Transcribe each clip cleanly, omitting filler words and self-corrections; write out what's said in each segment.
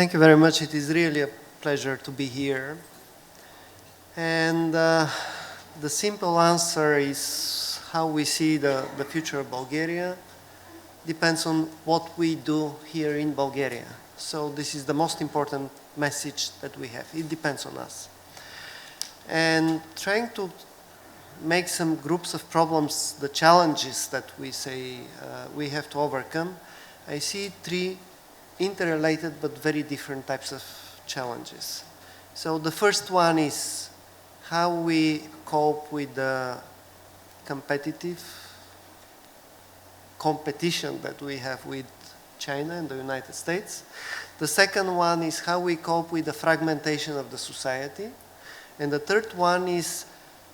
Thank you very much. It is really a pleasure to be here. And the simple answer is how we see the future of Bulgaria depends on what we do here in Bulgaria. So this is the most important message that we have. It depends on us. And trying to make some groups of problems, the challenges that we say we have to overcome, I see three interrelated but very different types of challenges. So the first one is how we cope with the competition that we have with China and the United States. The second one is how we cope with the fragmentation of the society. And the third one is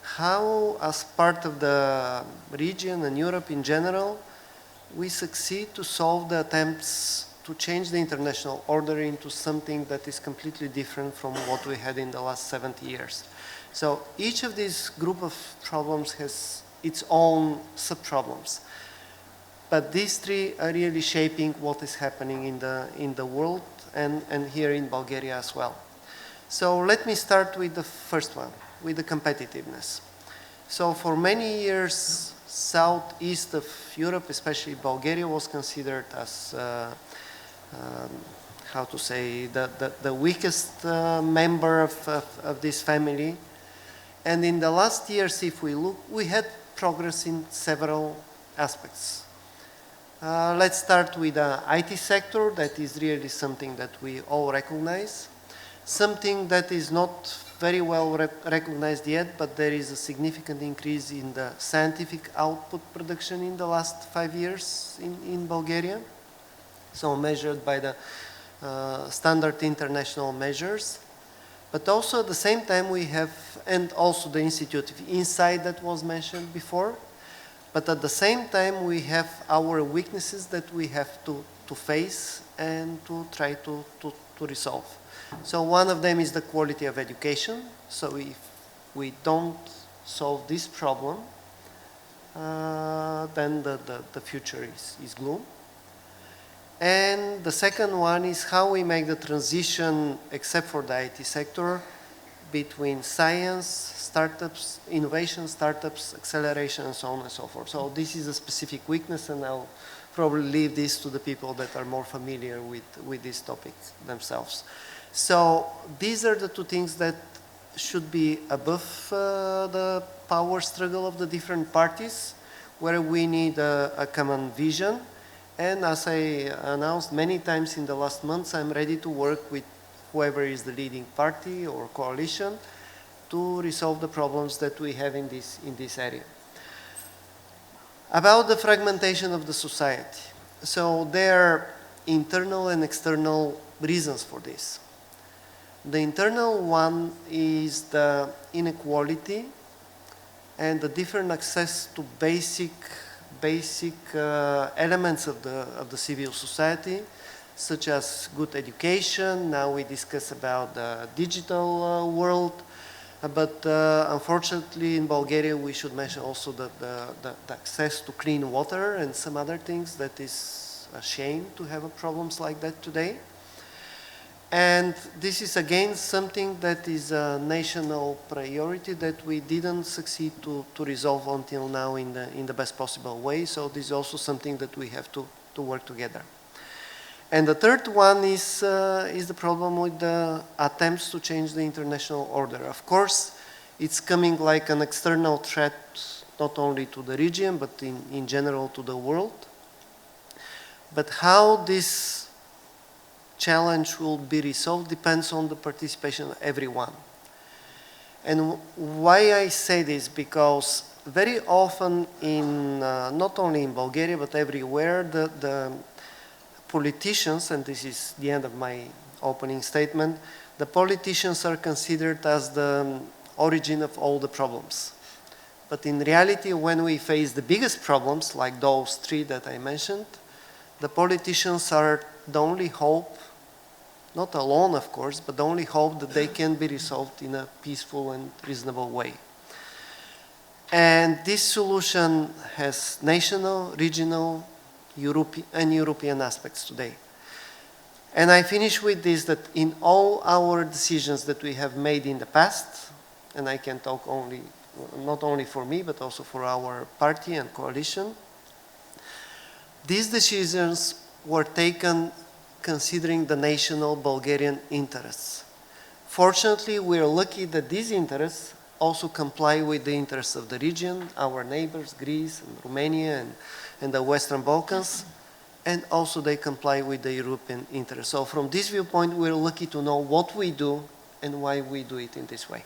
how, as part of the region and Europe in general, we succeed to solve the attempts to change the international order into something that is completely different from what we had in the last 70 years. So each of these group of problems has its own sub-problems. But these three are really shaping what is happening in the world and here in Bulgaria as well. So let me start with the first one, with the competitiveness. So for many years, southeast of Europe, especially Bulgaria, was considered as how to say, the weakest member of this family. And in the last years, if we look, we had progress in several aspects. Let's start with the IT sector. That is really something that we all recognize. Something that is not very well recognized yet, but there is a significant increase in the scientific output production in the last 5 years in Bulgaria. So measured by the standard international measures. But also at the same time we have, and also the Institute of Insight that was mentioned before, but at the same time we have our weaknesses that we have to face and to try to resolve. So one of them is the quality of education. So if we don't solve this problem, then the future is gloom. And the second one is how we make the transition, except for the IT sector, between science, startups, innovation, startups, acceleration, and so on and so forth. So this is a specific weakness, and I'll probably leave this to the people that are more familiar with this topic themselves. So these are the two things that should be above the power struggle of the different parties, where we need a common vision. And as I announced many times in the last months, I'm ready to work with whoever is the leading party or coalition to resolve the problems that we have in this area. About the fragmentation of the society. So there are internal and external reasons for this. The internal one is the inequality and the different access to basic elements of the civil society, such as good education. Now we discuss about the digital world, but unfortunately in Bulgaria we should mention also the access to clean water and some other things that is a shame to have problems like that today. And this is again something that is a national priority that we didn't succeed to resolve until now in the best possible way. So this is also something that we have to work together. And the third one is the problem with the attempts to change the international order. Of course, it's coming like an external threat, not only to the region, but in general to the world. But how this challenge will be resolved depends on the participation of everyone. And why I say this, because very often in, not only in Bulgaria, but everywhere, the politicians, and this is the end of my opening statement, the politicians are considered as the origin of all the problems. But in reality, when we face the biggest problems, like those three that I mentioned, the politicians are the only hope, not alone of course, but the only hope that they can be resolved in a peaceful and reasonable way. And this solution has national, regional, European aspects today. And I finish with this, that in all our decisions that we have made in the past, and I can talk only, not only for me, but also for our party and coalition, these decisions were taken considering the national Bulgarian interests. Fortunately, we are lucky that these interests also comply with the interests of the region, our neighbors, Greece and Romania and the Western Balkans, and also they comply with the European interests. So from this viewpoint, we're lucky to know what we do and why we do it in this way.